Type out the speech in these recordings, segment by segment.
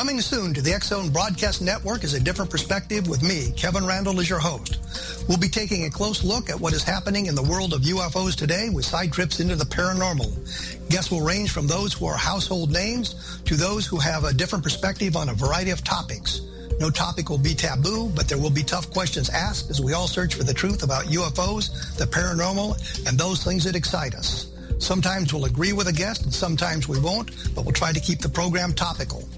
Coming soon to the X-Zone Broadcast Network is A Different Perspective with me, Kevin Randall, as your host. We'll be taking a close look at what is happening in the world of UFOs today with side trips into the paranormal. Guests will range from those who are household names to those who have a different perspective on a variety of topics. No topic will be taboo, but there will be tough questions asked as we all search for the truth about UFOs, the paranormal, and those things that excite us. Sometimes we'll agree with a guest and sometimes we won't, but we'll try to keep the program topical.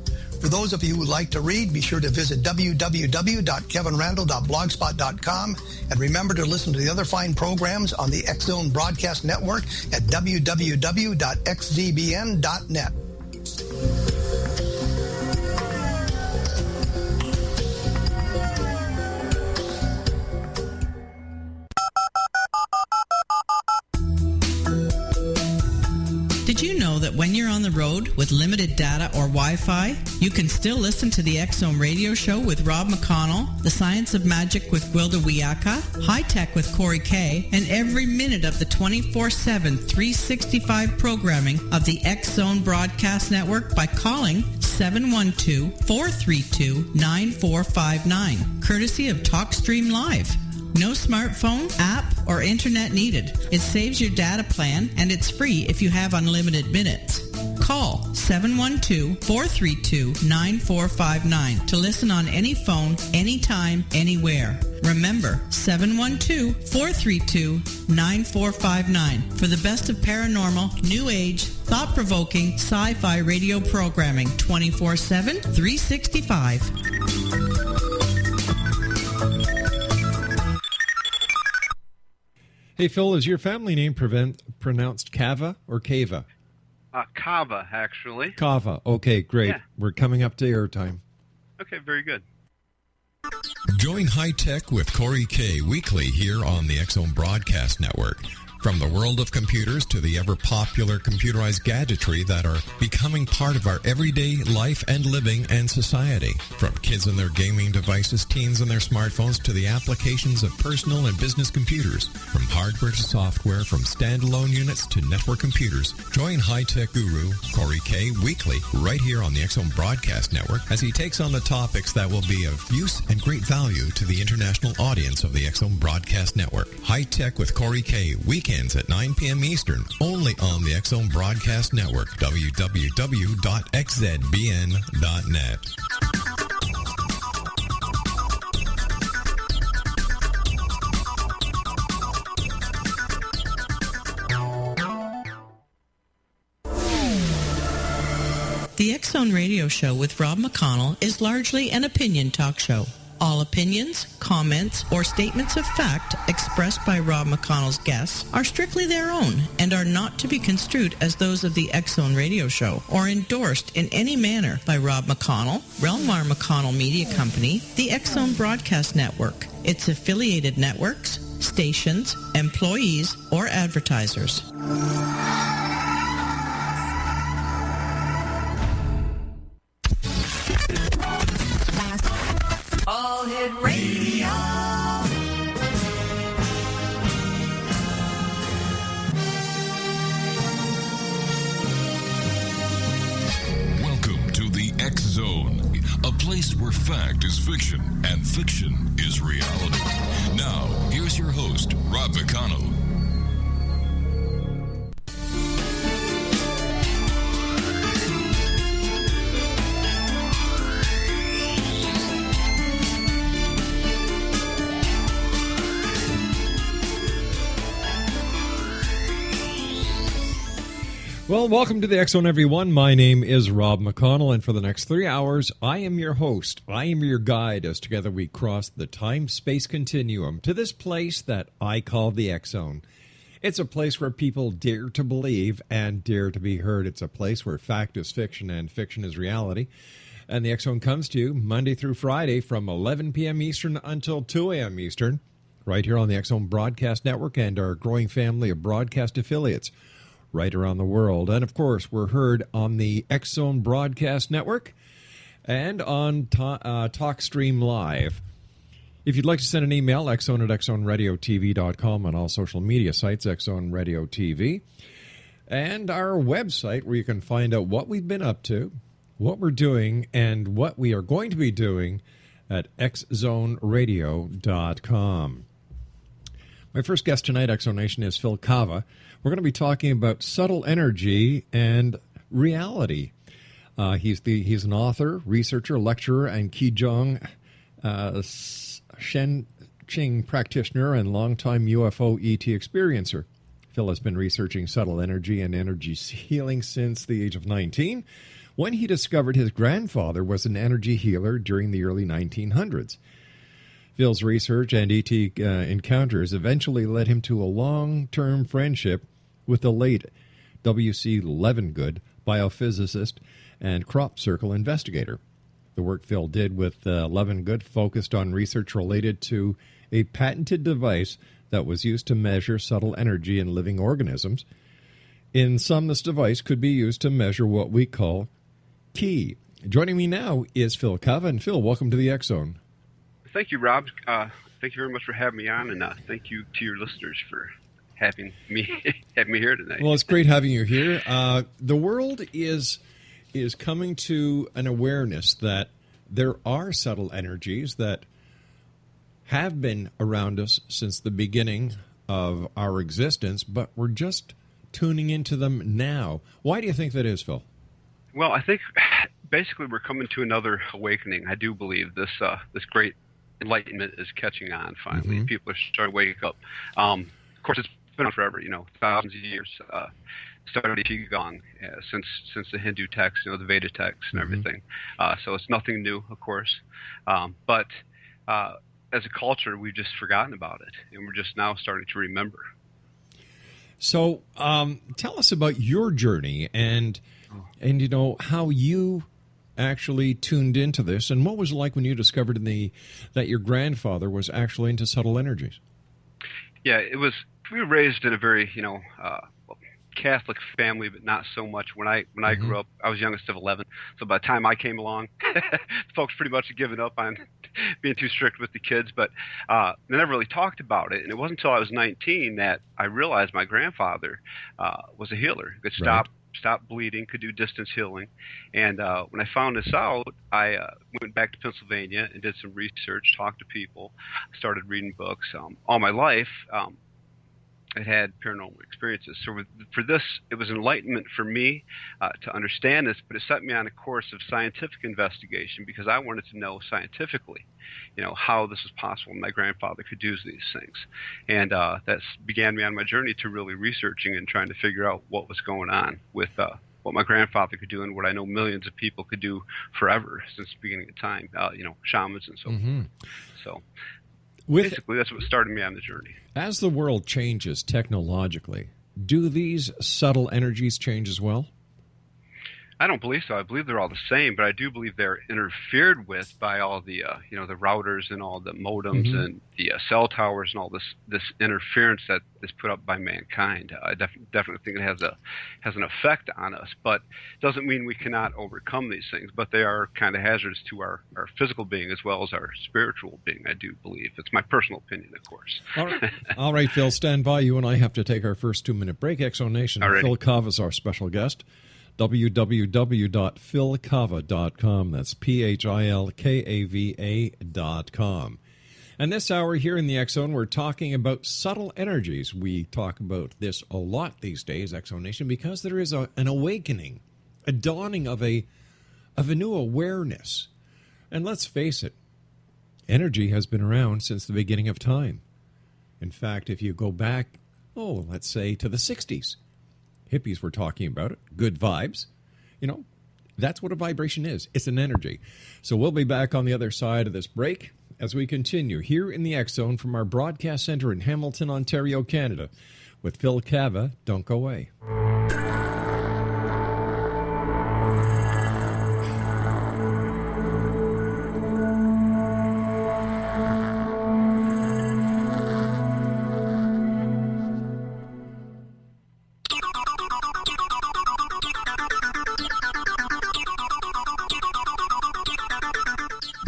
For those of you who like to read, be sure to visit www.kevinrandall.blogspot.com and remember to listen to the other fine programs on the X-Zone Broadcast Network at www.xzbn.net. Did you know that when you're on the road with limited data or Wi-Fi, you can still listen to the X-Zone Radio Show with Rob McConnell, The Science of Magic with Gwilda Wiyaka, High Tech with Corey Kay, and every minute of the 24/7, 365 programming of the X-Zone Broadcast Network by calling 712-432-9459, courtesy of TalkStream Live. No smartphone, app, or internet needed. It saves your data plan, and it's free if you have unlimited minutes. Call 712-432-9459 to listen on any phone, anytime, anywhere. Remember, 712-432-9459 for the best of paranormal, new age, thought-provoking, sci-fi radio programming 24/7, 365. Hey, Phil, is your family name pronounced Kava or Kava? Kava, actually. Kava. Okay, great. Yeah. We're coming up to airtime. Okay, very good. Join High Tech with Corey K. weekly here on the X-Zone Broadcast Network. From the world of computers to the ever-popular computerized gadgetry that are becoming part of our everyday life and living and society. From kids and their gaming devices, teens and their smartphones, to the applications of personal and business computers. From hardware to software, from standalone units to network computers. Join high-tech guru Corey K. weekly right here on the X-Zone Broadcast Network as he takes on the topics that will be of use and great value to the international audience of the X-Zone Broadcast Network. High Tech with Corey K. weekends at 9 p.m. Eastern, only on the X-Zone Broadcast Network, www.xzbn.net. The X-Zone Radio Show with Rob McConnell is largely an opinion talk show. All opinions, comments, or statements of fact expressed by Rob McConnell's guests are strictly their own and are not to be construed as those of the X-Zone Radio Show or endorsed in any manner by Rob McConnell, Relmar McConnell Media Company, the X-Zone Broadcast Network, its affiliated networks, stations, employees, or advertisers. All Hit Radio. Welcome to the X-Zone, a place where fact is fiction and fiction is reality. Now, here's your host, Rob McConnell. Well, welcome to the X-Zone, everyone. My name is Rob McConnell, and for the next 3 hours, I am your host. I am your guide as together we cross the time-space continuum to this place that I call the X-Zone. It's a place where people dare to believe and dare to be heard. It's a place where fact is fiction and fiction is reality. And the X-Zone comes to you Monday through Friday from 11 p.m. Eastern until 2 a.m. Eastern, right here on the X-Zone Broadcast Network and our growing family of broadcast affiliates right around the world. And, of course, we're heard on the X-Zone Broadcast Network and on TalkStream Live. If you'd like to send an email, xzone at xzoneradiotv.com, on all social media sites, X-Zone Radio TV, and our website where you can find out what we've been up to, what we're doing and what we are going to be doing at xzoneradio.com. My first guest tonight, X Zone Nation, is Phil Kava. We're going to be talking about subtle energy and reality. He's an author, researcher, lecturer, and Qigong Shen Ching Practitioner and longtime UFO ET experiencer. Phil has been researching subtle energy and energy healing since the age of 19, when he discovered his grandfather was an energy healer during the early 1900s. Phil's research and ET encounters eventually led him to a long-term friendship with the late W.C. Levengood, biophysicist and crop circle investigator. The work Phil did with Levengood focused on research related to a patented device that was used to measure subtle energy in living organisms. In sum, this device could be used to measure what we call Ki. Joining me now is Phil Kava. And Phil, welcome to the X Zone. Thank you, Rob. Thank you very much for having me on, and thank you to your listeners for having me here tonight. Well, it's great having you here. The world is coming to an awareness that there are subtle energies that have been around us since the beginning of our existence, but we're just tuning into them now. Why do you think that is, Phil? Well, I think basically we're coming to another awakening. I do believe this great enlightenment is catching on finally. Mm-hmm. People are starting to wake up. Of course, it's been on forever, thousands of years. Started Qigong since the Hindu texts, the Veda texts and everything. So it's nothing new, of course. But as a culture, we've just forgotten about it, and we're just now starting to remember. So tell us about your journey and how you actually tuned into this, and what was it like when you discovered that your grandfather was actually into subtle energies? Yeah, we were raised in a very, Catholic family, but not so much. When I grew up, I was youngest of 11. So by the time I came along, folks pretty much had given up on being too strict with the kids. But they never really talked about it. And it wasn't until I was 19 that I realized my grandfather was a healer. He could stop bleeding, could do distance healing. And when I found this out, I went back to Pennsylvania and did some research, talked to people, started reading books. All my life, I had paranormal experiences. So for this, it was enlightenment for me to understand this, but it set me on a course of scientific investigation because I wanted to know scientifically, how this was possible and my grandfather could do these things. And that began me on my journey to really researching and trying to figure out what was going on with what my grandfather could do and what I know millions of people could do forever since the beginning of time, shamans and so forth. So basically, that's what started me on the journey. As the world changes technologically, do these subtle energies change as well? I don't believe so. I believe they're all the same, but I do believe they're interfered with by all the, the routers and all the modems and the cell towers and all this interference that is put up by mankind. I definitely think it has an effect on us, but it doesn't mean we cannot overcome these things. But they are kind of hazardous to our physical being as well as our spiritual being, I do believe. It's my personal opinion, of course. All right, Phil, stand by. You and I have to take our first 2-minute break. X Zone Nation. Phil Kava is our special guest. www.philkava.com. That's PHILKAVA.com. And this hour here in the X Zone, we're talking about subtle energies. We talk about this a lot these days, X Zone Nation, because there is an awakening, a dawning of a new awareness. And let's face it, energy has been around since the beginning of time. In fact, if you go back, let's say to the 60s, hippies were talking about it. Good vibes. That's what a vibration is. It's an energy. So we'll be back on the other side of this break as we continue here in the X Zone from our broadcast center in Hamilton, Ontario, Canada, with Phil Kava. Don't go away.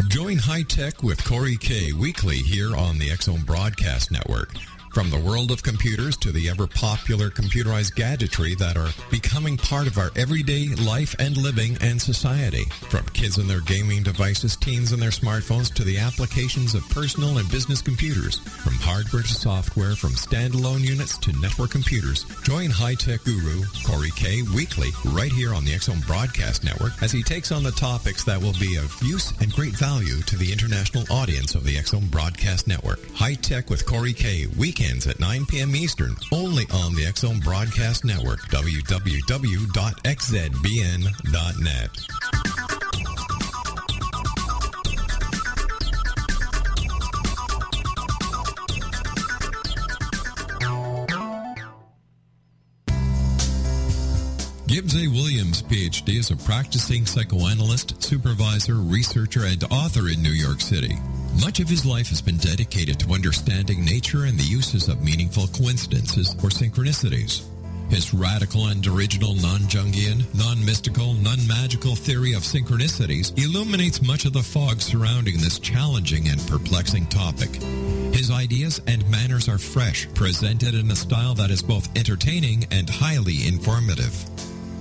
Join High Tech with Corey K weekly here on the X Zone Broadcast Network. From the world of computers to the ever-popular computerized gadgetry that are becoming part of our everyday life and living and society. From kids and their gaming devices, teens and their smartphones, to the applications of personal and business computers. From hardware to software, from standalone units to network computers. Join high-tech guru Corey K. weekly right here on the X-Zone Broadcast Network as he takes on the topics that will be of use and great value to the international audience of the X-Zone Broadcast Network. High-Tech with Corey K. weekends at 9 p.m. Eastern, only on the X-Zone Broadcast Network, www.xzbn.net. Gibbs A. Williams, Ph.D., is a practicing psychoanalyst, supervisor, researcher, and author in New York City. Much of his life has been dedicated to understanding nature and the uses of meaningful coincidences or synchronicities. His radical and original non-Jungian, non-mystical, non-magical theory of synchronicities illuminates much of the fog surrounding this challenging and perplexing topic. His ideas and manners are fresh, presented in a style that is both entertaining and highly informative.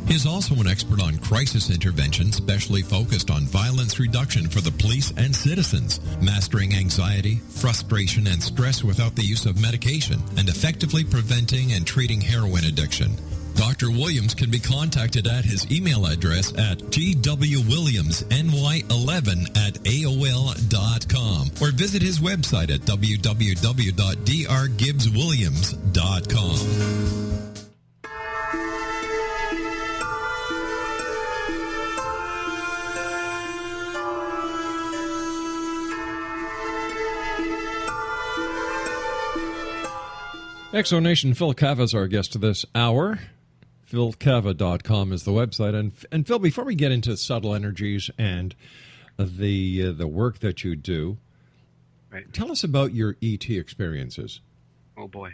He is also an expert on crisis intervention, specially focused on violence reduction for the police and citizens, mastering anxiety, frustration, and stress without the use of medication, and effectively preventing and treating heroin addiction. Dr. Williams can be contacted at his email address at gwwilliamsny11@aol.com or visit his website at www.drgibbswilliams.com. Exonation Phil Kava is our guest this hour. PhilKava.com is the website. And Phil, before we get into subtle energies and the work that you do, right, tell us about your ET experiences. Oh, boy.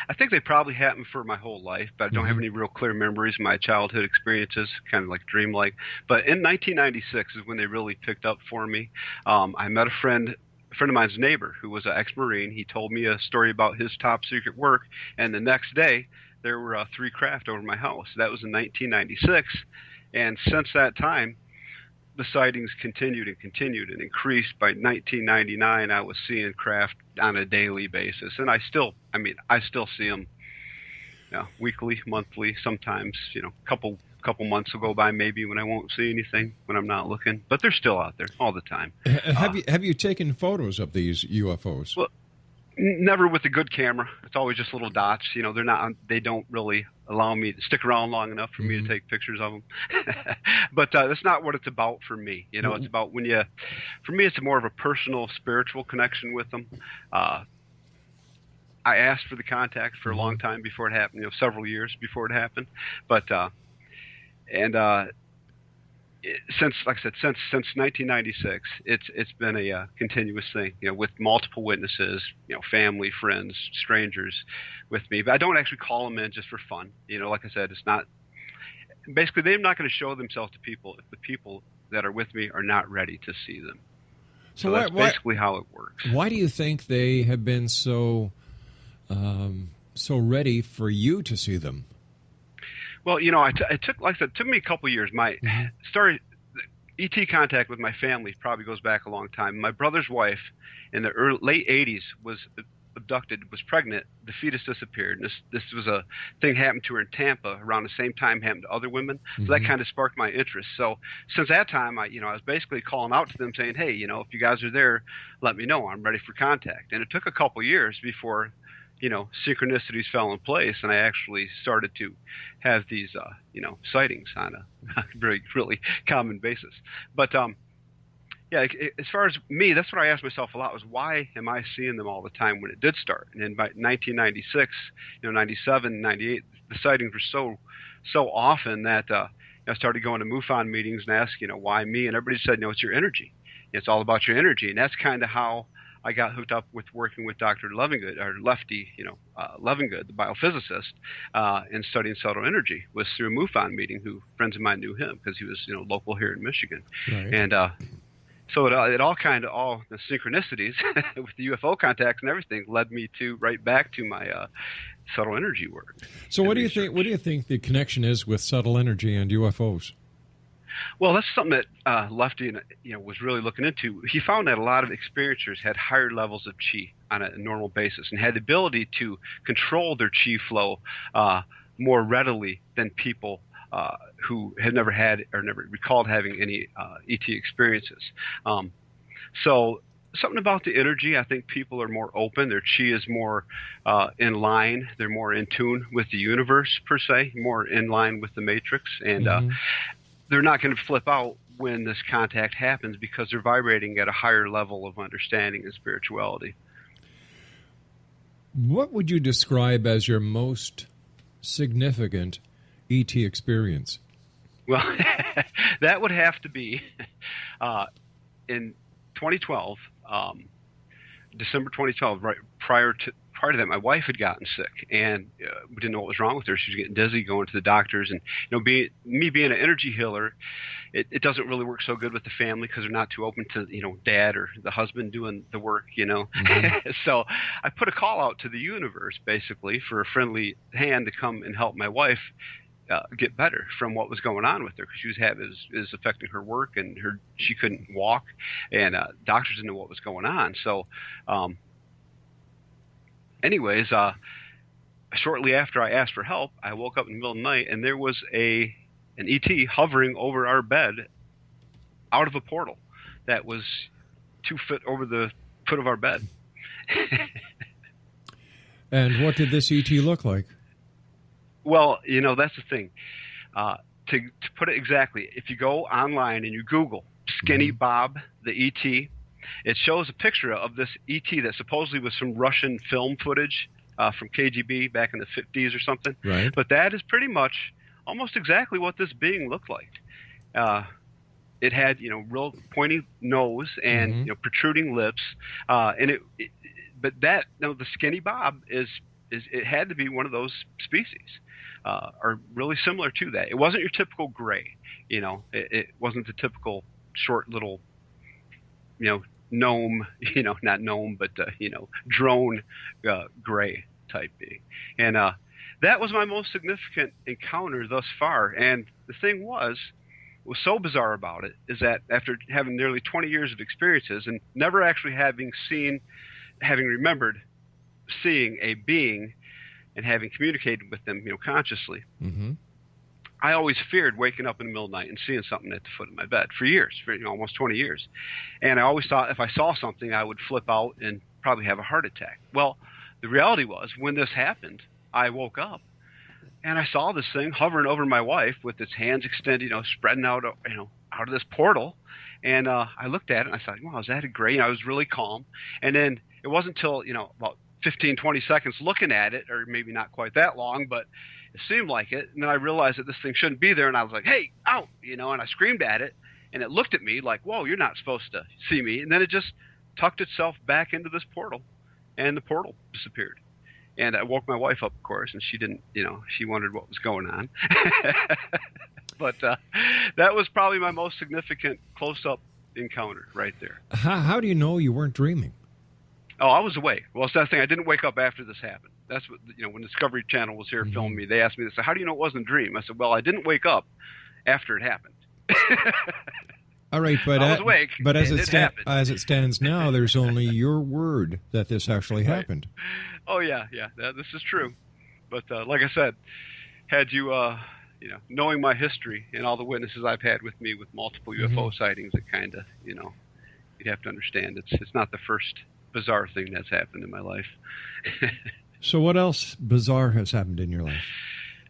I think they probably happened for my whole life, but I don't have any real clear memories of my childhood experiences, kind of like dreamlike. But in 1996 is when they really picked up for me. I met a friend of mine's neighbor who was an ex-Marine. He told me a story about his top secret work, and the next day there were 3 craft over my house. That was in 1996, and since that time the sightings continued and increased. By 1999 I was seeing craft on a daily basis, and I still see them, weekly, monthly, sometimes, couple months will go by maybe when I won't see anything, when I'm not looking, but they're still out there all the time. Have you taken photos of these UFOs? Well, never with a good camera. It's always just little dots. They don't really allow me to stick around long enough for me to take pictures of them. But that's not what it's about for me. It's about for me, it's more of a personal, spiritual connection with them. I asked for the contact for a long time before it happened, several years before it happened. But since 1996, it's been a continuous thing, with multiple witnesses, family, friends, strangers with me. But I don't actually call them in just for fun. Like I said, it's not. Basically, they're not going to show themselves to people if the people that are with me are not ready to see them. So that's basically how it works. Why do you think they have been so ready for you to see them? Well, it took me a couple of years. My story, ET contact with my family probably goes back a long time. My brother's wife in the late 80s was abducted, was pregnant. The fetus disappeared. And this was a thing happened to her in Tampa around the same time happened to other women. So that kind of sparked my interest. So since that time, I was basically calling out to them saying, hey, if you guys are there, let me know. I'm ready for contact. And it took a couple of years before synchronicities fell in place, and I actually started to have these, sightings on a really common basis. But, as far as me, that's what I asked myself a lot, was why am I seeing them all the time when it did start? And then by 1996, 97, 98, the sightings were so often that I started going to MUFON meetings and asking, why me? And everybody said, it's your energy. It's all about your energy. And that's kind of how I got hooked up with working with Dr. Levengood, or Lefty, Levengood, the biophysicist, and studying subtle energy, was through a MUFON meeting. Who friends of mine knew him because he was, local here in Michigan. Right. And So it all the synchronicities with the UFO contacts and everything led me right back to my subtle energy work. So what do you think? What do you think the connection is with subtle energy and UFOs? Well, that's something that Lefty was really looking into. He found that a lot of experiencers had higher levels of chi on a normal basis and had the ability to control their chi flow more readily than people who had never had or never recalled having any ET experiences. So something about the energy, I think people are more open. Their chi is more in line. They're more in tune with the universe, per se, more in line with the matrix. And they're not going to flip out when this contact happens because they're vibrating at a higher level of understanding and spirituality. What would you describe as your most significant ET experience? Well, that would have to be in 2012, December 2012, right prior to that, my wife had gotten sick, and we didn't know what was wrong with her. She was getting dizzy, going to the doctors, and being an energy healer, it doesn't really work so good with the family because they're not too open to dad or the husband doing the work, So I put a call out to the universe basically for a friendly hand to come and help my wife get better from what was going on with her, because she was affecting her work, and she couldn't walk, and doctors didn't know what was going on. So anyways, shortly after I asked for help, I woke up in the middle of the night, and there was an ET hovering over our bed out of a portal that was 2 feet over the foot of our bed. And what did this ET look like? Well, that's the thing. To put it exactly, if you go online and you Google Skinny Bob, the ET, it shows a picture of this ET that supposedly was some Russian film footage from KGB back in the 50s or something. Right. But that is pretty much almost exactly what this being looked like. It had, real pointy nose and protruding lips, and but the Skinny Bob it had to be one of those species, or really similar to that. It wasn't your typical gray, it wasn't the typical short little, gnome, not gnome, but drone gray type being. And that was my most significant encounter thus far. And the thing what was so bizarre about it is that after having nearly 20 years of experiences and never actually having remembered seeing a being and having communicated with them, consciously, I always feared waking up in the middle of the night and seeing something at the foot of my bed for years, for almost 20 years. And I always thought if I saw something, I would flip out and probably have a heart attack. Well, the reality was when this happened, I woke up and I saw this thing hovering over my wife with its hands extended, spreading out, out of this portal. And I looked at it and I thought, wow, is that a gray? I was really calm. And then it wasn't until, about 15, 20 seconds looking at it, or maybe not quite that long, but it seemed like it. And then I realized that this thing shouldn't be there. And I was like, hey, out, and I screamed at it. And it looked at me like, whoa, you're not supposed to see me. And then it just tucked itself back into this portal, and the portal disappeared. And I woke my wife up, of course, and she didn't, she wondered what was going on. But that was probably my most significant close-up encounter right there. How do you know you weren't dreaming? Oh, I was awake. Well, it's that thing. I didn't wake up after this happened. That's what, when Discovery Channel was here filming me, they asked me, they said, how do you know it wasn't a dream? I said, well, I didn't wake up after it happened. All right, but I was awake, but as it stands now, there's only your word that this actually happened. Oh yeah, this is true. But like I said, had you knowing my history and all the witnesses I've had with me with multiple UFO sightings, it kind of you'd have to understand it's not the first bizarre thing that's happened in my life. So what else bizarre has happened in your life?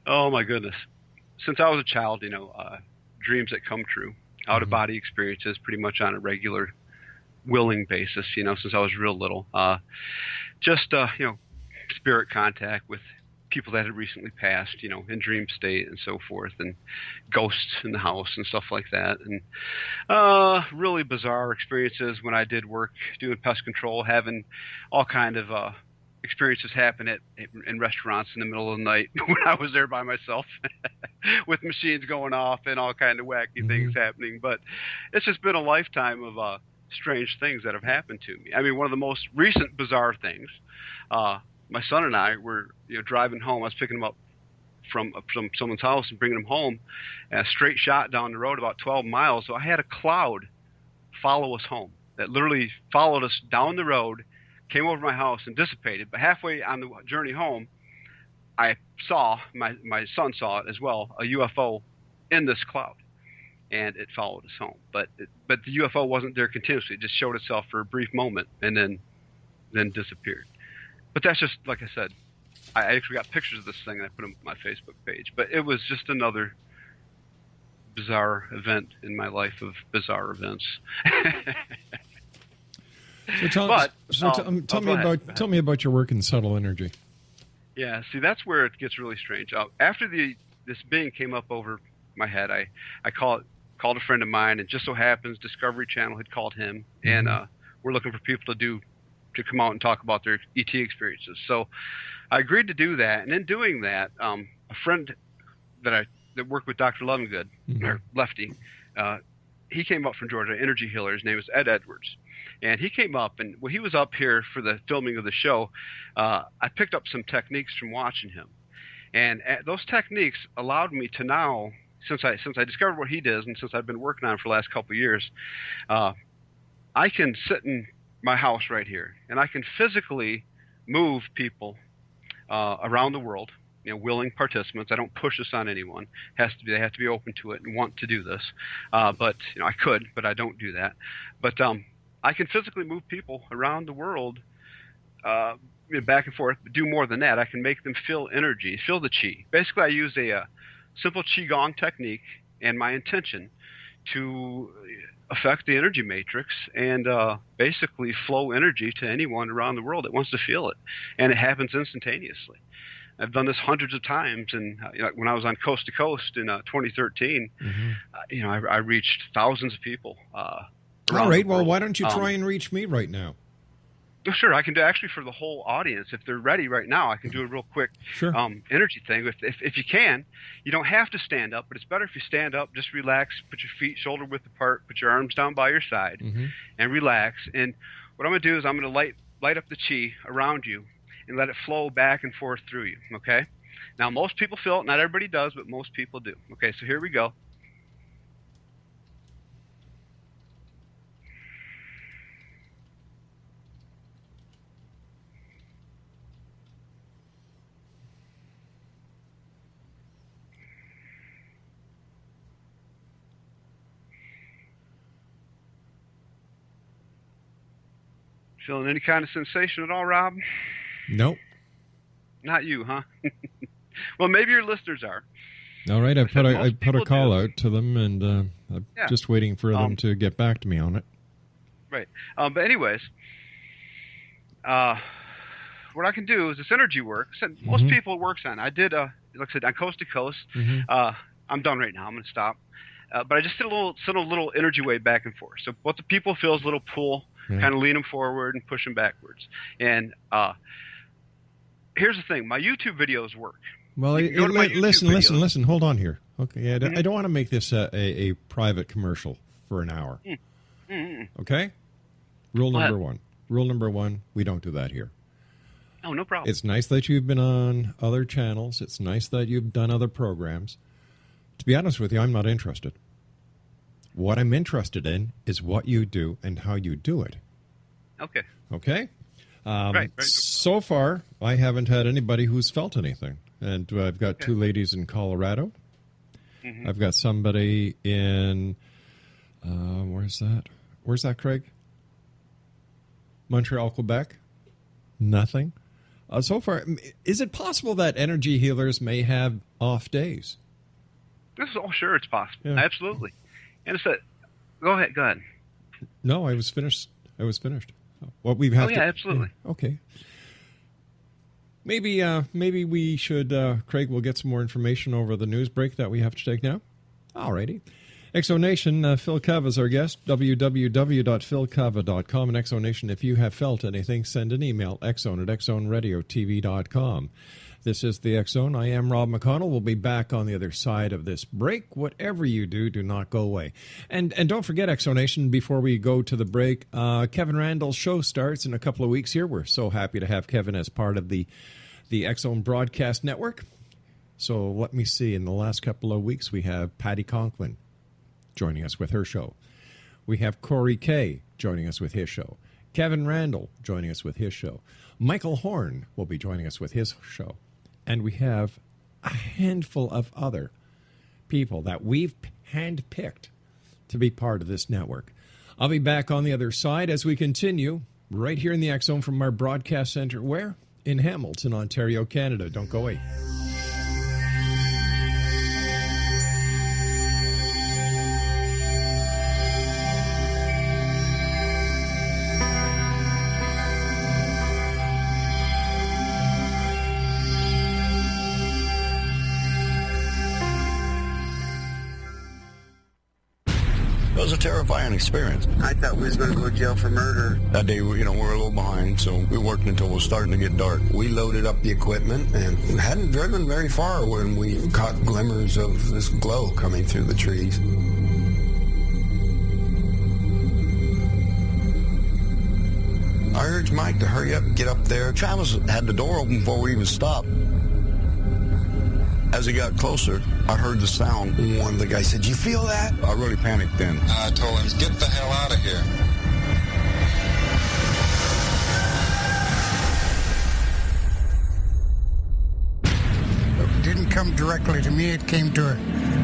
Oh my goodness! Since I was a child, dreams that come true. Out-of-body experiences pretty much on a regular, willing basis, since I was real little. Just, spirit contact with people that had recently passed, in dream state and so forth, and ghosts in the house and stuff like that. And really bizarre experiences when I did work doing pest control, having all kind of experiences happen in restaurants in the middle of the night when I was there by myself with machines going off and all kind of wacky things happening. But it's just been a lifetime of strange things that have happened to me. I mean, one of the most recent bizarre things, my son and I were driving home. I was picking him up from someone's house and bringing him home, and a straight shot down the road about 12 miles. So I had a cloud follow us home that literally followed us down the road, came over my house and dissipated. But halfway on the journey home, I saw, my son saw it as well, a UFO in this cloud, and it followed us home. But the UFO wasn't there continuously. It just showed itself for a brief moment and then disappeared. But that's just, like I said, I actually got pictures of this thing and I put them on my Facebook page. But it was just another bizarre event in my life of bizarre events. Tell me about your work in subtle energy. Yeah, see, that's where it gets really strange. After this being came up over my head, I called a friend of mine, and just so happens Discovery Channel had called him, and we're looking for people to come out and talk about their ET experiences. So I agreed to do that, and in doing that, a friend that worked with Dr. Levengood, or Lefty, he came up from Georgia, energy healer. His name is Ed Edwards. And he came up, and when he was up here for the filming of the show, I picked up some techniques from watching him. And those techniques allowed me to now, since I discovered what he does, and since I've been working on it for the last couple of years, I can sit in my house right here, and I can physically move people around the world, willing participants. I don't push this on anyone. They have to be open to it and want to do this. But I could, but I don't do that. But I can physically move people around the world back and forth, but do more than that. I can make them feel energy, feel the chi. Basically, I use a simple qigong technique and my intention to affect the energy matrix and basically flow energy to anyone around the world that wants to feel it. And it happens instantaneously. I've done this hundreds of times, and when I was on Coast to Coast in 2013, I reached thousands of people. All right, well, why don't you try and reach me right now? Sure, I can do actually for the whole audience. If they're ready right now, I can do a real quick energy thing. If you can, you don't have to stand up, but it's better if you stand up, just relax, put your feet shoulder width apart, put your arms down by your side, and relax. And what I'm going to do is I'm going to light up the chi around you and let it flow back and forth through you, okay? Now, most people feel it. Not everybody does, but most people do. Okay, so here we go. Feeling any kind of sensation at all, Rob? Nope. Not you, huh? Well, maybe your listeners are. All right, I put a call out to them, and I'm just waiting for them to get back to me on it. Right. But anyways, what I can do is this energy work. Most people it works on. I did, like I said, on Coast to Coast. I'm done right now. I'm going to stop. But I just sent a little energy wave back and forth. So what the people feel is a little pull. Kind of lean them forward and push them backwards. And here's the thing. My YouTube videos work. Well, listen. Hold on here. Okay, I don't want to make this a private commercial for an hour. Okay? Rule number one, we don't do that here. Oh, no problem. It's nice that you've been on other channels. It's nice that you've done other programs. To be honest with you, I'm not interested. What I'm interested in is what you do and how you do it. Okay. Okay? Right. So far, I haven't had anybody who's felt anything. And I've got two ladies in Colorado. I've got somebody in, where's that? Where's that, Craig? Montreal, Quebec? Nothing. So far, is it possible that energy healers may have off days? Sure, it's possible. Yeah. Absolutely. And it's go ahead. No, I was finished. What we've had. Absolutely. Yeah, okay. Maybe we should. Craig will get some more information over the news break that we have to take now. All righty. Exonation, Phil Kava is our guest, www.philkava.com. And Exonation, if you have felt anything, send an email, exone@exoneradiotv.com. This is the X-Zone. I am Rob McConnell. We'll be back on the other side of this break. Whatever you do, do not go away. And don't forget, Exonation, before we go to the break, Kevin Randall's show starts in a couple of weeks here. We're so happy to have Kevin as part of the X-Zone Broadcast Network. So let me see. In the last couple of weeks, we have Patty Conklin joining us with her show. We have Corey Kay joining us with his show. Kevin Randall joining us with his show. Michael Horn will be joining us with his show. And we have a handful of other people that we've handpicked to be part of this network. I'll be back on the other side as we continue right here in the X-Zone from our broadcast center. Where? In Hamilton, Ontario, Canada. Don't go away. It was a terrifying experience. I thought we was going to go to jail for murder. That day, we're a little behind, so we worked until it was starting to get dark. We loaded up the equipment and hadn't driven very far when we caught glimmers of this glow coming through the trees. I urged Mike to hurry up and get up there. Travis had the door open before we even stopped. As he got closer, I heard the sound. One of the guys said, "You feel that?" I really panicked then. I told him, "Get the hell out of here." It didn't come directly to me. It came to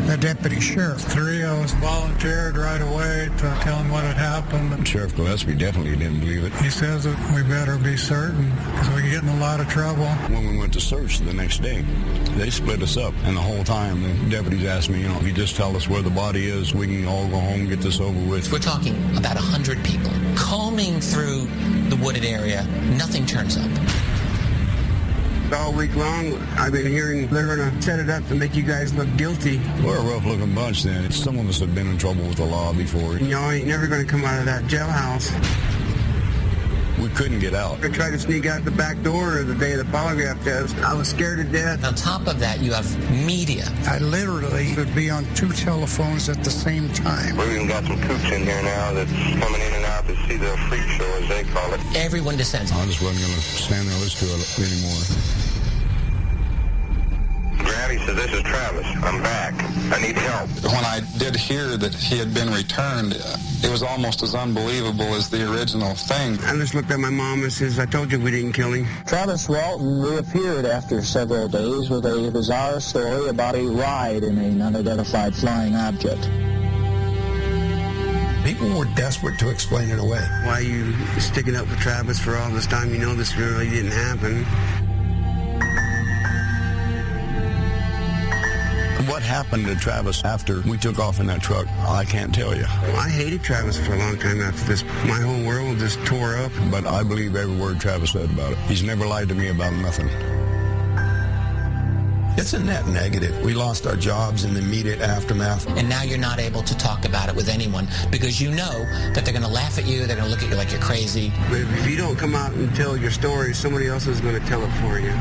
the deputy sheriff. 3 of us volunteered right away to tell him what had happened. Sheriff Gillespie definitely didn't believe it. He says that we better be certain because we get in a lot of trouble. When we went to search the next day, they split us up. And the whole time, the deputies asked me, if you just tell us where the body is, we can all go home and get this over with. We're talking about 100 people combing through the wooded area. Nothing turns up. All week long, I've been hearing they're going to set it up to make you guys look guilty. We're a rough-looking bunch then. Some of us have been in trouble with the law before. Y'all ain't never going to come out of that jailhouse. We couldn't get out. I tried to sneak out the back door the day of the polygraph test. I was scared to death. On top of that, you have media. I literally would be on 2 telephones at the same time. We even got some coops in here now that's coming in and out to see the freak show, as they call it. Everyone descends. I just wasn't going to stand there and listen to it anymore. Granny said, "This is Travis. I'm back. I need help." When I did hear that he had been returned, it was almost as unbelievable as the original thing. I just looked at my mom and says, "I told you we didn't kill him." Travis Walton reappeared after several days with a bizarre story about a ride in an unidentified flying object. People were desperate to explain it away. Why are you sticking up for Travis for all this time? You know this really didn't happen. What happened to Travis after we took off in that truck, I can't tell you. I hated Travis for a long time after this. My whole world just tore up. But I believe every word Travis said about it. He's never lied to me about nothing. It's a net negative. We lost our jobs in the immediate aftermath. And now you're not able to talk about it with anyone because you know that they're going to laugh at you, they're going to look at you like you're crazy. But if you don't come out and tell your story, somebody else is going to tell it for you.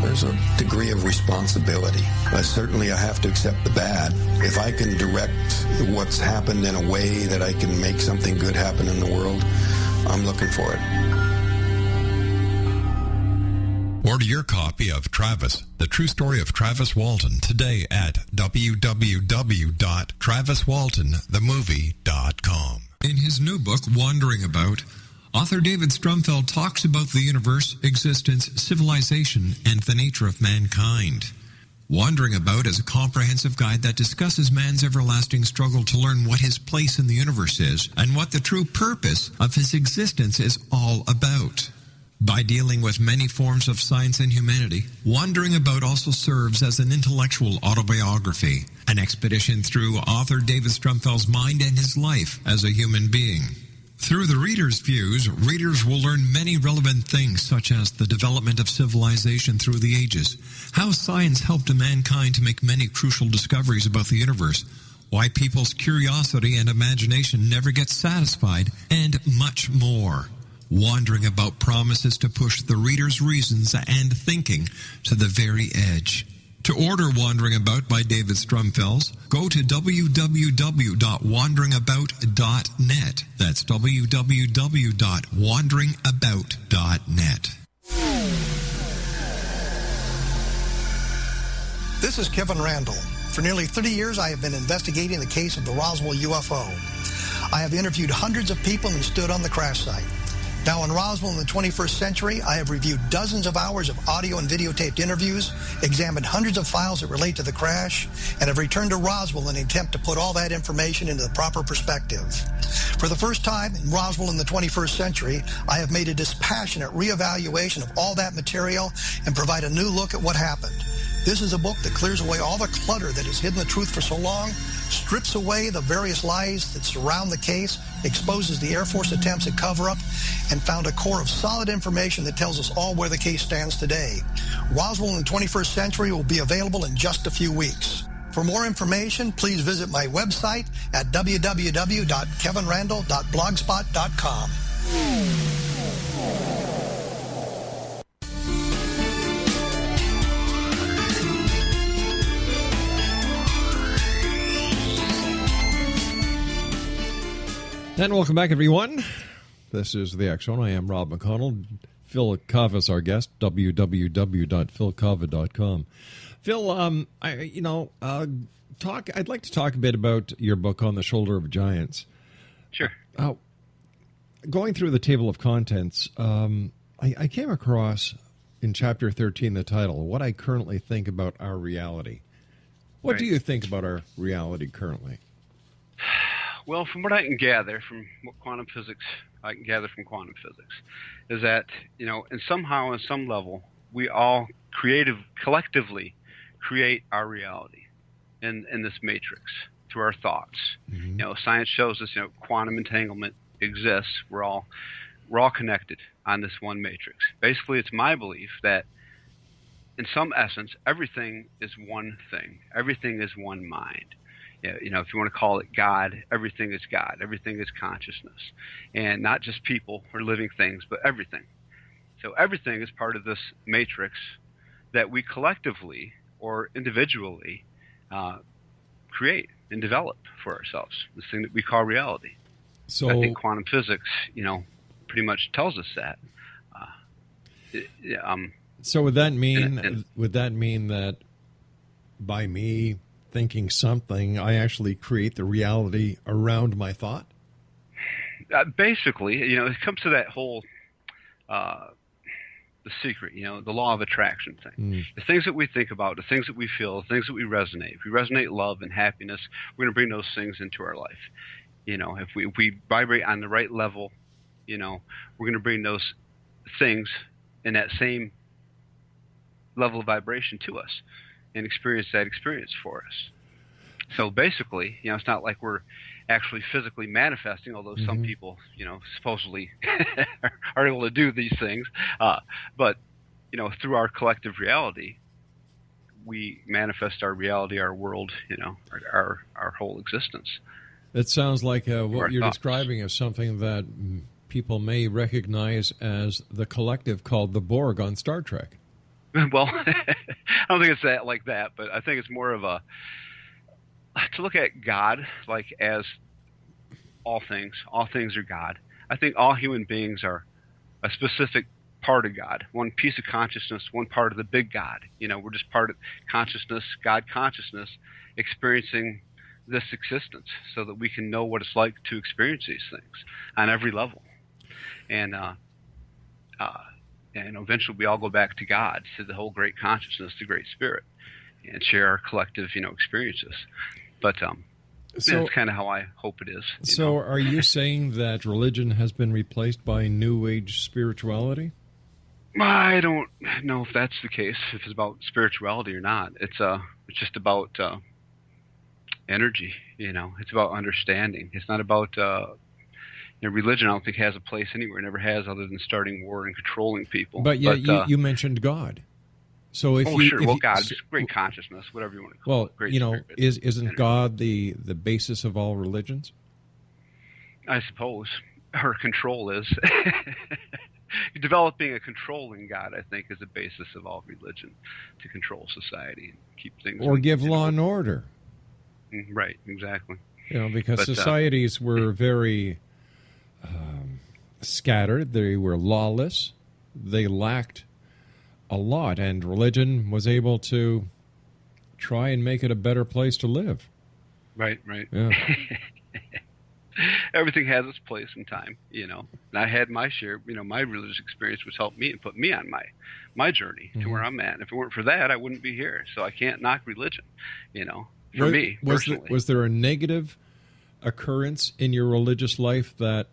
There's a degree of responsibility. Certainly I have to accept the bad. If I can direct what's happened in a way that I can make something good happen in the world, I'm looking for it. Order your copy of Travis, The True Story of Travis Walton, today at www.traviswaltonthemovie.com. In his new book, Wandering About, author David Strumfeld talks about the universe, existence, civilization, and the nature of mankind. Wandering About is a comprehensive guide that discusses man's everlasting struggle to learn what his place in the universe is and what the true purpose of his existence is all about. By dealing with many forms of science and humanity, Wandering About also serves as an intellectual autobiography, an expedition through author David Strumfeld's mind and his life as a human being. Through the reader's views, readers will learn many relevant things, such as the development of civilization through the ages, how science helped mankind to make many crucial discoveries about the universe, why people's curiosity and imagination never get satisfied, and much more. Wandering About promises to push the reader's reasons and thinking to the very edge. To order Wandering About by David Strumfels, go to www.wanderingabout.net. That's www.wanderingabout.net. This is Kevin Randall. For nearly 30 years, I have been investigating the case of the Roswell UFO. I have interviewed hundreds of people and stood on the crash site. Now in Roswell in the 21st century, I have reviewed dozens of hours of audio and videotaped interviews, examined hundreds of files that relate to the crash, and have returned to Roswell in an attempt to put all that information into the proper perspective. For the first time in Roswell in the 21st century, I have made a dispassionate reevaluation of all that material and provide a new look at what happened. This is a book that clears away all the clutter that has hidden the truth for so long, strips away the various lies that surround the case, exposes the Air Force attempts at cover-up, and found a core of solid information that tells us all where the case stands today. Roswell in the 21st century will be available in just a few weeks. For more information, please visit my website at www.kevinrandall.blogspot.com. And welcome back, everyone. This is the X Zone. I am Rob McConnell. Phil Kava is our guest. www.philkava.com. Phil, I'd like to talk a bit about your book On the Shoulder of Giants. Sure. Going through the table of contents, I came across in Chapter 13 the title, What I Currently Think About Our Reality. What do you think about our reality currently? Well, from what I can gather from what quantum physics, is that, and somehow, on some level, we all collectively create our reality in this matrix through our thoughts. Mm-hmm. Science shows us, quantum entanglement exists. We're all connected on this one matrix. Basically, it's my belief that, in some essence, everything is one thing. Everything is one mind. If you want to call it God, everything is God. Everything is consciousness. And not just people or living things, but everything. So everything is part of this matrix that we collectively or individually create and develop for ourselves, this thing that we call reality. So I think quantum physics, pretty much tells us that. So would that mean that by me thinking something, I actually create the reality around my thought? Basically, it comes to that whole the secret, the law of attraction thing. The things that we think about, the things that we feel, the things that we resonate. If we resonate love and happiness, we're going to bring those things into our life. If we vibrate on the right level, we're going to bring those things in that same level of vibration to us and experience that experience for us. So basically, it's not like we're actually physically manifesting, although some people, supposedly are able to do these things. But, through our collective reality, we manifest our reality, our world, our whole existence. It sounds like what you're describing is something that people may recognize as the collective called the Borg on Star Trek. Well, I don't think it's that like that, but I think it's more of to look at God like as all things are God. I think all human beings are a specific part of God, one piece of consciousness, one part of the big God. We're just part of consciousness, God consciousness, experiencing this existence so that we can know what it's like to experience these things on every level. And eventually we all go back to God, to the whole great consciousness, the great spirit, and share our collective, experiences. But that's kind of how I hope it is. So are you saying that religion has been replaced by New Age spirituality? I don't know if that's the case, if it's about spirituality or not. It's just about energy, It's about understanding. It's not about, religion, I don't think, has a place anywhere. It never has, other than starting war and controlling people. But you mentioned God. So if God, it's great consciousness, whatever you want to call it. Great spirit, isn't God the basis of all religions? I suppose. Or control is. Developing a controlling God, I think, is the basis of all religion, to control society and keep things. Or give law and order. Right, exactly. Because societies were very scattered. They were lawless. They lacked a lot, and religion was able to try and make it a better place to live. Right. Yeah. Everything has its place and time, And I had my share, my religious experience, which helped me and put me on my journey to where I'm at. And if it weren't for that, I wouldn't be here. So I can't knock religion, for me personally. Was there a negative occurrence in your religious life that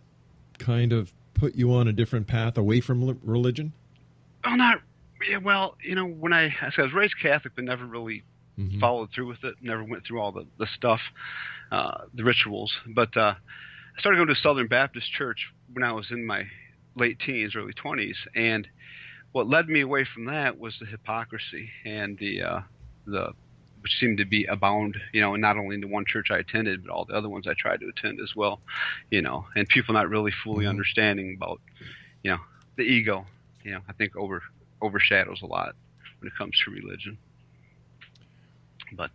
kind of put you on a different path away from religion? Well, when I was raised Catholic, but never really followed through with it. Never went through all the stuff, the rituals. But I started going to a Southern Baptist church when I was in my late teens, early 20s, and what led me away from that was the hypocrisy and the which seemed to be abound, not only in the one church I attended, but all the other ones I tried to attend as well, and people not really fully understanding about, the ego, I think overshadows a lot when it comes to religion. But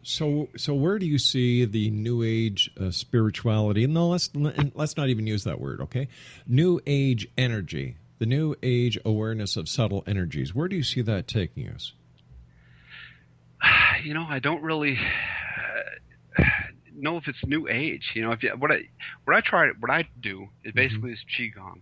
so where do you see the New Age spirituality? No, let's not even use that word, okay? New Age energy, the New Age awareness of subtle energies. Where do you see that taking us? I don't really know if it's New Age. What I do is basically is qigong.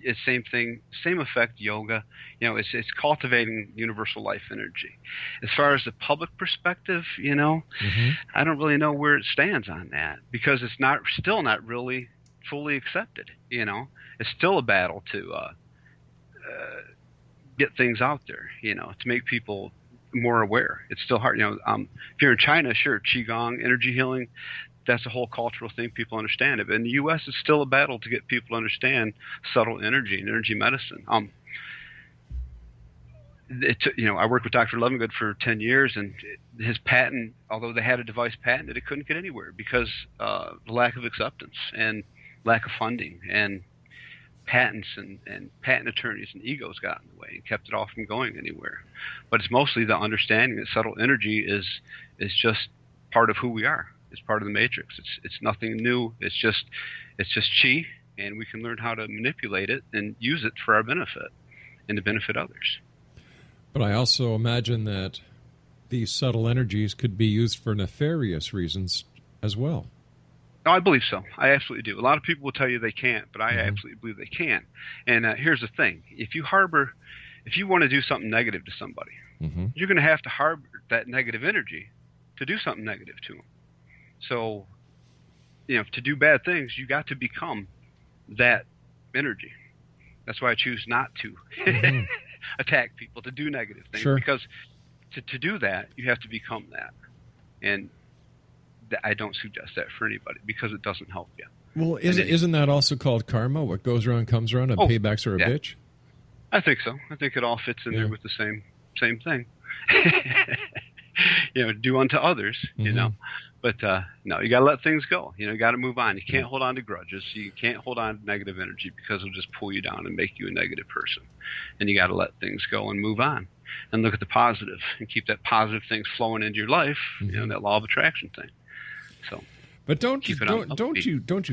It's same thing, same effect, yoga. It's cultivating universal life energy. As far as the public perspective, I don't really know where it stands on that, because it's still not really fully accepted. It's still a battle to get things out there. To make people more aware. It's still hard. If you're in China, sure, qigong, energy healing, that's a whole cultural thing. People understand it. But in the U.S., it's still a battle to get people to understand subtle energy and energy medicine. I worked with Dr. Levengood for 10 years, and his patent, although they had a device patented, it couldn't get anywhere because the lack of acceptance and lack of funding, and patents and patent attorneys and egos got in the way and kept it all from going anywhere. But it's mostly the understanding that subtle energy is just part of who we are. It's part of the matrix. It's nothing new. It's just chi, and we can learn how to manipulate it and use it for our benefit and to benefit others. But I also imagine that these subtle energies could be used for nefarious reasons as well. No, I believe so. I absolutely do. A lot of people will tell you they can't, but I absolutely believe they can. And here's the thing. If you want to do something negative to somebody, you're going to have to harbor that negative energy to do something negative to them. So, to do bad things, you got to become that energy. That's why I choose not to attack people, to do negative things. Sure. Because to do that, you have to become that. And I don't suggest that for anybody, because it doesn't help you. Well, isn't that also called karma? What goes around comes around, and paybacks are a bitch? I think so. I think it all fits in there with the same thing. Do unto others, But no, you got to let things go. You got to move on. You can't hold on to grudges. You can't hold on to negative energy, because it'll just pull you down and make you a negative person. And you got to let things go and move on and look at the positive and keep that positive things flowing into your life. That law of attraction thing. So, but don't you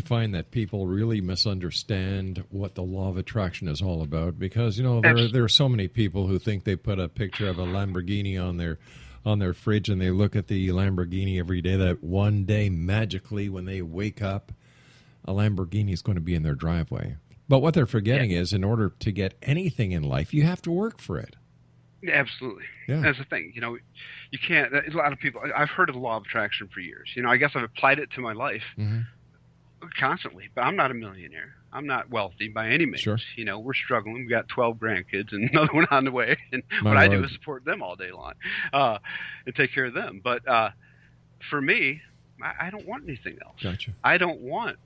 find that people really misunderstand what the law of attraction is all about? Because there are so many people who think they put a picture of a Lamborghini on their fridge, and they look at the Lamborghini every day, that one day magically when they wake up, a Lamborghini is going to be in their driveway. But what they're forgetting is, in order to get anything in life, you have to work for it. Yeah, absolutely. Yeah. That's the thing. You can't. A lot of people. I've heard of the law of attraction for years. I guess I've applied it to my life constantly. But I'm not a millionaire. I'm not wealthy by any means. Sure. We're struggling. We've got 12 grandkids and another one on the way. And what I do is support them all day long and take care of them. But for me, I don't want anything else. Gotcha. I don't want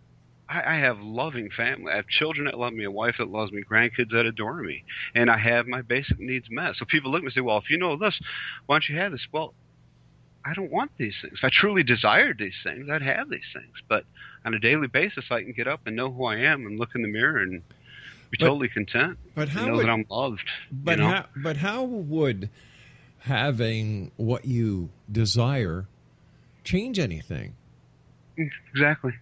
I have loving family. I have children that love me, a wife that loves me, grandkids that adore me, and I have my basic needs met. So people look at me and say, well, if you know this, why don't you have this? Well, I don't want these things. If I truly desired these things, I'd have these things. But on a daily basis, I can get up and know who I am and look in the mirror and be totally content. But how and know that I'm loved. But how would having what you desire change anything? Exactly.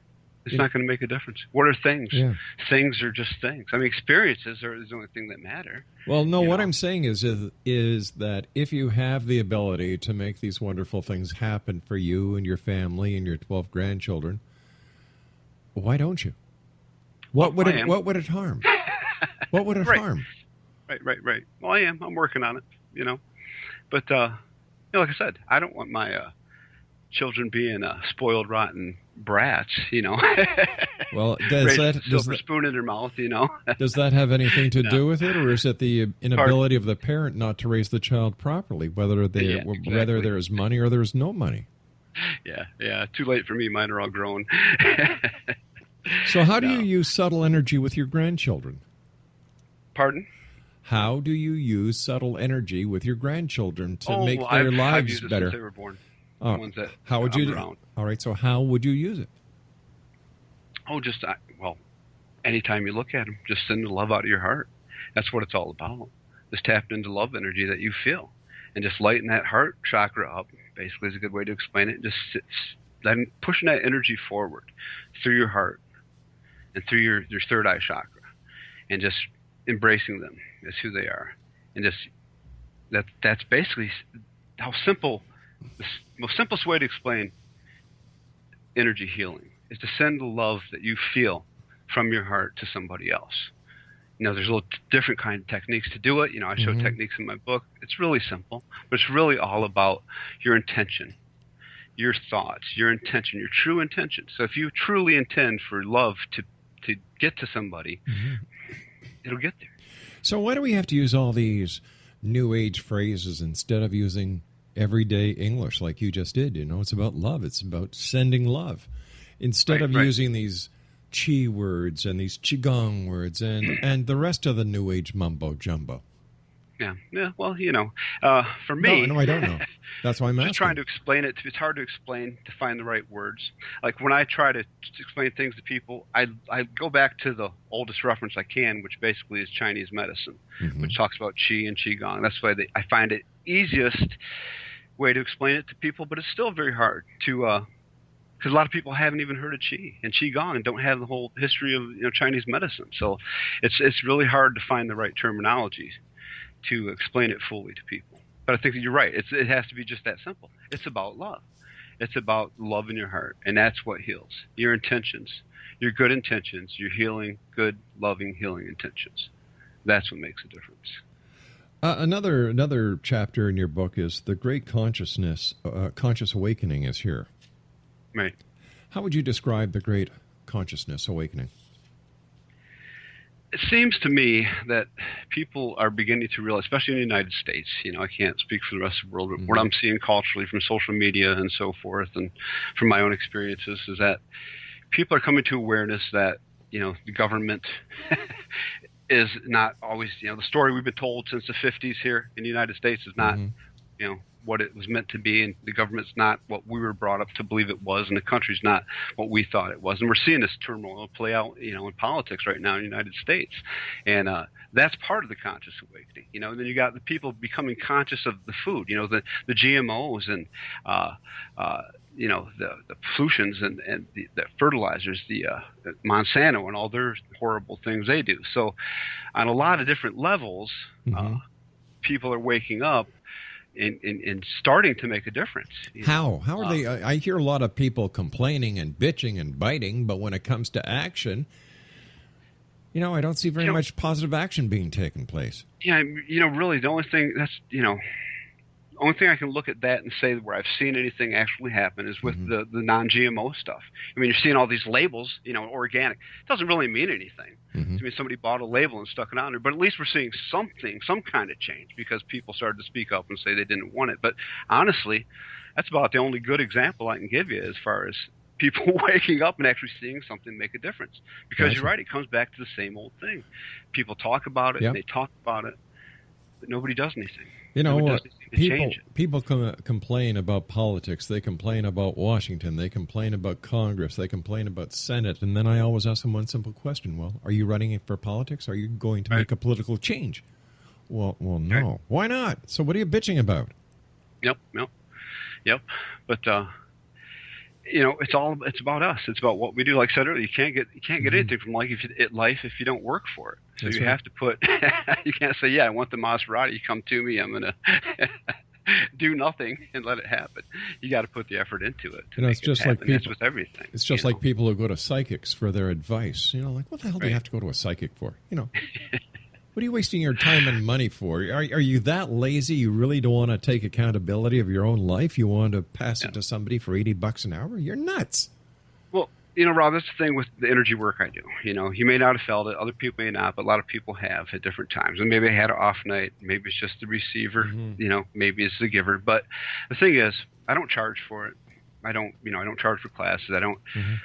It's not going to make a difference. What are things? Yeah. Things are just things. I mean, experiences are the only thing that matter. Well, no, what I'm saying is that if you have the ability to make these wonderful things happen for you and your family and your 12 grandchildren, why don't you? What would it harm? What would it harm? Right. Well, I am. I'm working on it, But, like I said, I don't want my children being spoiled, rotten brats, Well, does that silver spoon in their mouth, Does that have anything to do with it, or is it the inability of the parent not to raise the child properly, whether there is money or there is no money? Yeah. Too late for me. Mine are all grown. So how do you use subtle energy with your grandchildren? Pardon? How do you use subtle energy with your grandchildren to make their I've lives used it better? Since they were born. Oh, Ones that how would you do? around. All right, so how would you use it? Oh, just anytime you look at them, just send the love out of your heart. That's what it's all about. Just tap into love energy that you feel, and just lighten that heart chakra up. Basically, is a good way to explain it. Just then pushing that energy forward through your heart and through your third eye chakra, and just embracing them as who they are, and just that's basically how simple. The most simplest way to explain energy healing is to send the love that you feel from your heart to somebody else. There's a little different kind of techniques to do it. I show techniques in my book. It's really simple, but it's really all about your intention, your thoughts, your intention, your true intention. So if you truly intend for love to get to somebody, it'll get there. So why do we have to use all these new age phrases instead of using everyday English like you just did? It's about love. It's about sending love instead of using these chi words and these qigong words and the rest of the new age mumbo jumbo. Yeah. Well, for me, no, I don't know. That's why I'm asking. Just trying to explain it. It's hard to explain, to find the right words. Like when I try to explain things to people, I go back to the oldest reference I can, which basically is Chinese medicine, which talks about qi and qigong. That's why I find it easiest way to explain it to people, but it's still very hard to because a lot of people haven't even heard of qi and qigong and don't have the whole history of Chinese medicine. So it's really hard to find the right terminology to explain it fully to people. But I think that you're right. It has to be just that simple. It's about love. It's about love in your heart, and that's what heals. Your intentions, your good intentions, your healing, good, loving, healing intentions. That's what makes a difference. Another chapter in your book is the great conscious awakening is here. Right. How would you describe the great consciousness awakening? It seems to me that people are beginning to realize, especially in the United States, I can't speak for the rest of the world, but what I'm seeing culturally from social media and so forth and from my own experiences is that people are coming to awareness that, the government is not always, the story we've been told since the 50s here in the United States is not, what it was meant to be, and the government's not what we were brought up to believe it was, and the country's not what we thought it was. And we're seeing this turmoil play out, in politics right now in the United States. And that's part of the conscious awakening, and then you got the people becoming conscious of the food, the GMOs and, the pollutions and the fertilizers, the Monsanto and all their horrible things they do. So on a lot of different levels, people are waking up and starting to make a difference. How are they? I hear a lot of people complaining and bitching and biting, but when it comes to action, I don't see very much positive action being taken place. Yeah, really the only thing only thing I can look at that and say where I've seen anything actually happen is with the non-GMO stuff. I mean, you're seeing all these labels, organic. It doesn't really mean anything. I mean, somebody bought a label and stuck it on there, but at least we're seeing something, some kind of change because people started to speak up and say they didn't want it. But honestly, that's about the only good example I can give you as far as people waking up and actually seeing something make a difference. Because Gotcha. you're right, it comes back to the same old thing. People talk about it, Yep. and they talk about it, but nobody does anything. You know, Nobody does anything to change it. people complain about politics. They complain about Washington. They complain about Congress. They complain about Senate. And then I always ask them one simple question. Well, are you running for politics? Are you going to make a political change? Well, no. Right. Why not? So what are you bitching about? Yep. But it's about us. It's about what we do. Like I said earlier, you can't get anything from life if you don't work for it. So That's you right. have to put. You can't say, "Yeah, I want the Maserati. You come to me. I'm gonna do nothing and let it happen." You got to put the effort into it. To It's just like That's people. with everything. It's just like people who go to psychics for their advice. Like, what the hell do you have to go to a psychic for? What are you wasting your time and money for? Are you that lazy? You really don't want to take accountability of your own life? You want to pass it to somebody for $80 an hour? You're nuts. Well, Rob, that's the thing with the energy work I do. You may not have felt it. Other people may not, but a lot of people have at different times. And maybe they had an off night. Maybe it's just the receiver. Maybe it's the giver. But the thing is, I don't charge for it. I don't charge for classes.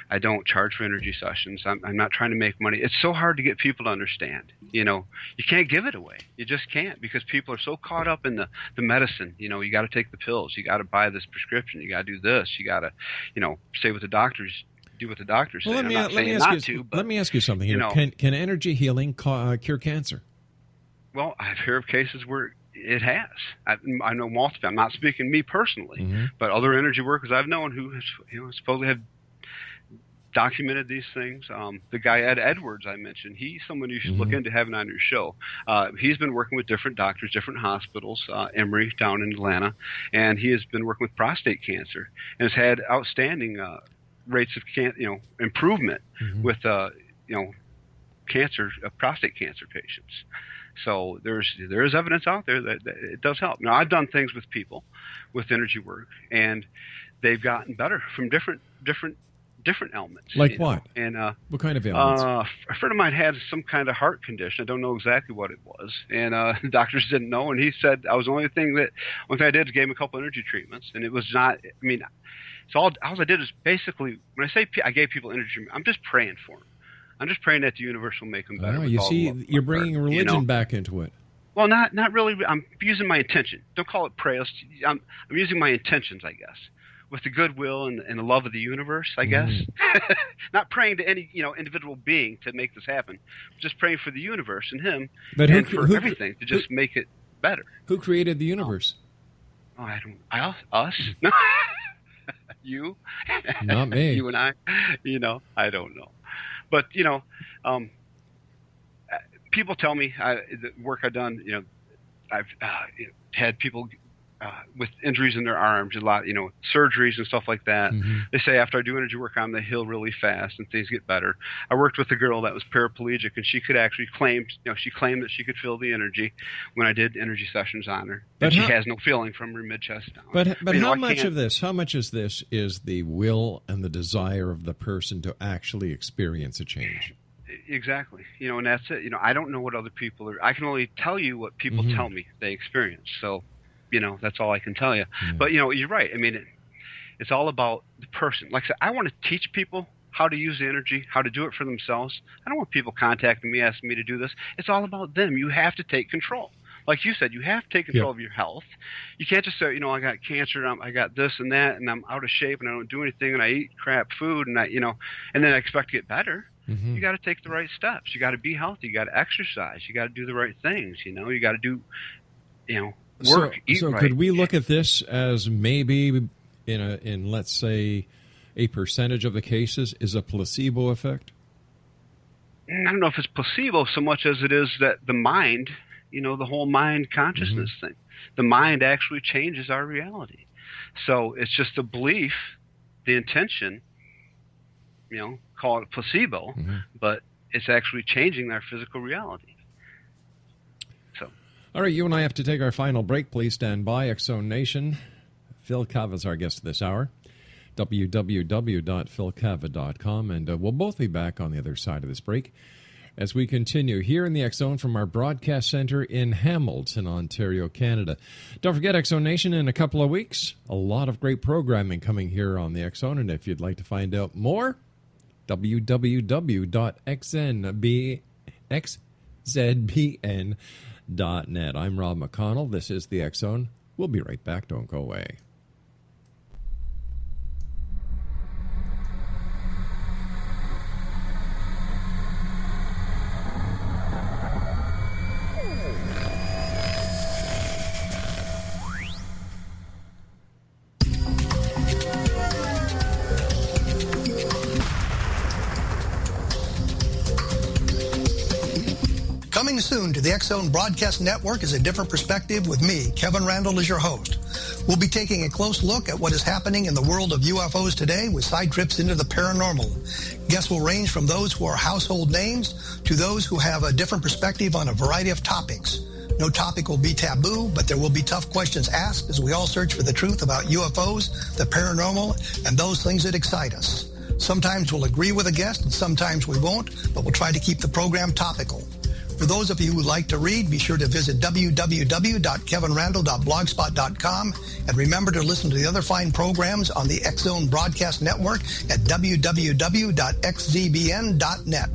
I don't charge for energy sessions. I'm not trying to make money. It's so hard to get people to understand. You can't give it away. You just can't, because people are so caught up in the medicine. You got to take the pills. You got to buy this prescription. You got to do this. You got to, say what the doctors do. What the doctors say. Well, let me ask you something here. Can energy healing cure cancer? Well, I've heard of cases where it has. I know multiple. I'm not speaking me personally, but other energy workers I've known who supposedly have documented these things. The guy Ed Edwards I mentioned, he's someone you should look into having on your show. He's been working with different doctors, different hospitals, Emory down in Atlanta, and he has been working with prostate cancer and has had outstanding rates of improvement with prostate cancer patients. So there is evidence out there that it does help. Now, I've done things with people with energy work, and they've gotten better from different elements. Like what? And what kind of ailments? A friend of mine had some kind of heart condition. I don't know exactly what it was, and the doctors didn't know. And he said I was the only thing I did is gave him a couple energy treatments, and it was not. I mean, so all I did is basically, when I say I gave people energy treatment, I'm just praying for them. I'm just praying that the universe will make them better. You see, you're bringing religion back into it. Well, not really. I'm using my intention. Don't call it prayer. I'm using my intentions, I guess, with the goodwill and the love of the universe, I guess. Not praying to any individual being to make this happen. Just praying for the universe and him, but for everything to just make it better. Who created the universe? Us? No. You? Not me. You and I? I don't know. But, people tell me the work I've done, I've had people with injuries in their arms, a lot, surgeries and stuff like that. They say after I do energy work on them, they heal really fast and things get better. I worked with a girl that was paraplegic, and she could actually she claimed that she could feel the energy when I did energy sessions on her. But she has no feeling from her mid-chest down. But how much of this is the will and the desire of the person to actually experience a change? Exactly. And that's it. I don't know what other people are. I can only tell you what people tell me they experience. So, that's all I can tell you. But, you're right. I mean, it's all about the person. Like I said, I want to teach people how to use the energy, how to do it for themselves. I don't want people contacting me, asking me to do this. It's all about them. You have to take control. Like you said, you have to take control of your health. You can't just say, I got cancer, and I got this and that, and I'm out of shape, and I don't do anything, and I eat crap food, and and then I expect to get better. You got to take the right steps. You got to be healthy. You got to exercise. You got to do the right things. You got to do, work. Eat right. Could we look at this as maybe in let's say a percentage of the cases is a placebo effect? I don't know if it's placebo so much as it is that the mind, the whole mind consciousness thing. The mind actually changes our reality. So it's just a belief, the intention. Call it placebo, but it's actually changing our physical reality. So, all right, you and I have to take our final break. Please stand by. X-Zone Nation. Phil Kava is our guest this hour. www.philkava.com, and we'll both be back on the other side of this break. as we continue here in the X Zone from our broadcast center in Hamilton, Ontario, Canada. Don't forget, X Zone Nation, in a couple of weeks, a lot of great programming coming here on the X Zone, and if you'd like to find out more, www.xzbn.net. I'm Rob McConnell. This is the X Zone. We'll be right back. Don't go away. Coming soon to the X Zone Broadcast Network is A Different Perspective with me, Kevin Randall, as your host. We'll be taking a close look at what is happening in the world of UFOs today with side trips into the paranormal. Guests will range from those who are household names to those who have a different perspective on a variety of topics. No topic will be taboo, but there will be tough questions asked as we all search for the truth about UFOs, the paranormal, and those things that excite us. Sometimes we'll agree with a guest and sometimes we won't, but we'll try to keep the program topical. For those of you who like to read, be sure to visit www.kevinrandall.blogspot.com and remember to listen to the other fine programs on the X Zone Broadcast Network at www.xzbn.net.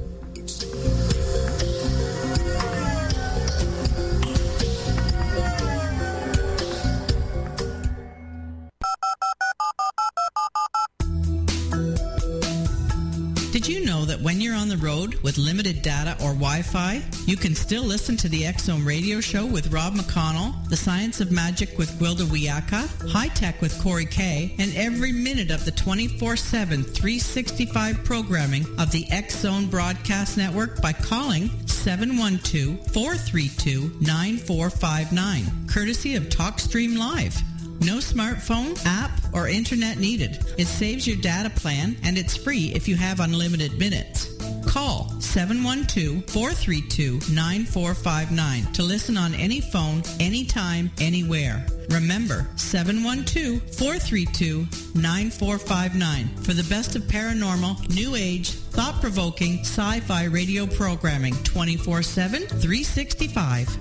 Did you know that when you're on the road with limited data or Wi-Fi, you can still listen to the X Zone radio show with Rob McConnell, The Science of Magic with Gwilda Wiyaka, High Tech with Corey Kay, and every minute of the 24/7, 365 programming of the X Zone Broadcast Network by calling 712-432-9459, courtesy of TalkStream Live. No smartphone, app, or internet needed. It saves your data plan, and it's free if you have unlimited minutes. Call 712-432-9459 to listen on any phone, anytime, anywhere. Remember, 712-432-9459 for the best of paranormal, new age, thought-provoking, sci-fi radio programming 24/7, 365.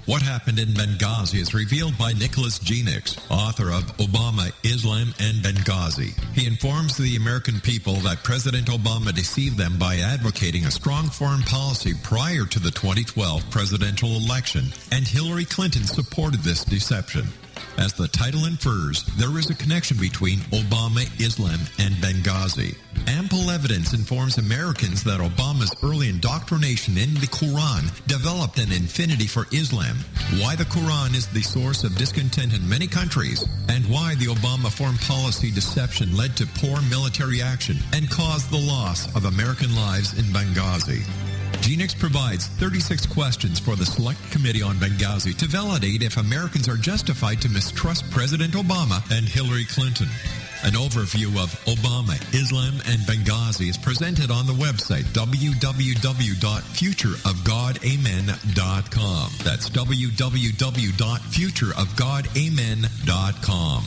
What happened in Benghazi is revealed by Nicholas Genix, author of Obama, Islam, and Benghazi. He informs the American people that President Obama deceived them by advocating a strong foreign policy prior to the 2012 presidential election, and Hillary Clinton supported this deception. As the title infers, there is a connection between Obama, Islam, and Benghazi. Ample evidence informs Americans that Obama's early indoctrination in the Quran developed an affinity for Islam, why the Quran is the source of discontent in many countries, and why the Obama foreign policy deception led to poor military action and caused the loss of American lives in Benghazi. Genix provides 36 questions for the Select Committee on Benghazi to validate if Americans are justified to mistrust President Obama and Hillary Clinton. An overview of Obama, Islam, and Benghazi is presented on the website www.futureofgodamen.com. That's www.futureofgodamen.com.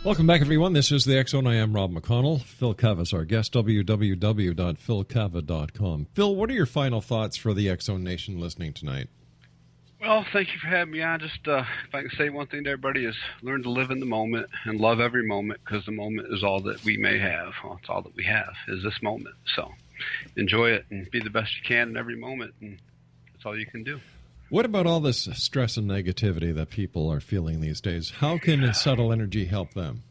Welcome back, everyone. This is the X Zone. I am Rob McConnell. Phil Kava is our guest, www.philkava.com. Phil, what are your final thoughts for the X Zone Nation listening tonight? Well, thank you for having me on. Just if I can say one thing to everybody is learn to live in the moment and love every moment, because the moment is all that we may have. Well, it's all that we have is this moment. So enjoy it and be the best you can in every moment, and that's all you can do. What about all this stress and negativity that people are feeling these days? How can subtle energy help them?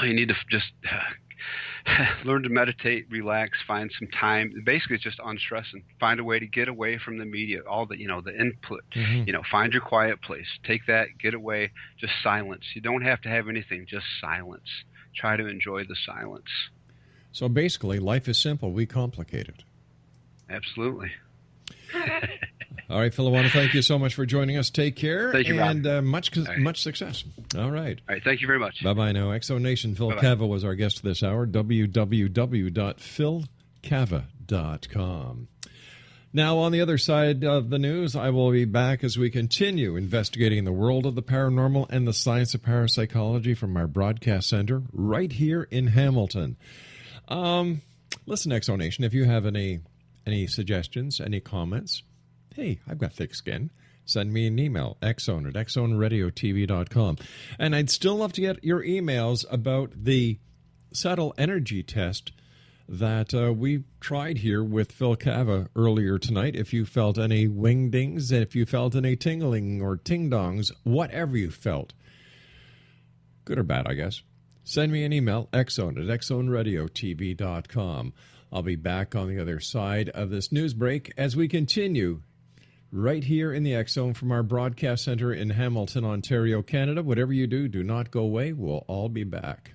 You need to just learn to meditate, relax, find some time. Basically, it's just unstressing. Find a way to get away from the media, all the, the input. Mm-hmm. Find your quiet place. Take that, get away, just silence. You don't have to have anything, just silence. try to enjoy the silence. So basically, life is simple. We complicate it. Absolutely. All right, Phil, I want to thank you so much for joining us. Take care. Thank you, Rob. And much success. All right. All right, thank you very much. Bye-bye now. Exo Nation, Phil Bye-bye. Kava was our guest this hour, www.philkava.com. Now, on the other side of the news, I will be back as we continue investigating the world of the paranormal and the science of parapsychology from our broadcast center right here in Hamilton. Listen, Exo Nation, if you have any suggestions, any comments, hey, I've got thick skin. Send me an email, exxon@exxonradiotv.com. And I'd still love to get your emails about the subtle energy test that we tried here with Phil Kava earlier tonight. If you felt any wingdings, if you felt any tingling or ting-dongs, whatever you felt, good or bad, I guess, send me an email, exxon@exxonradiotv.com. I'll be back on the other side of this news break as we continue right here in the X Zone from our broadcast center in Hamilton, Ontario, Canada. Whatever you do, do not go away. We'll all be back.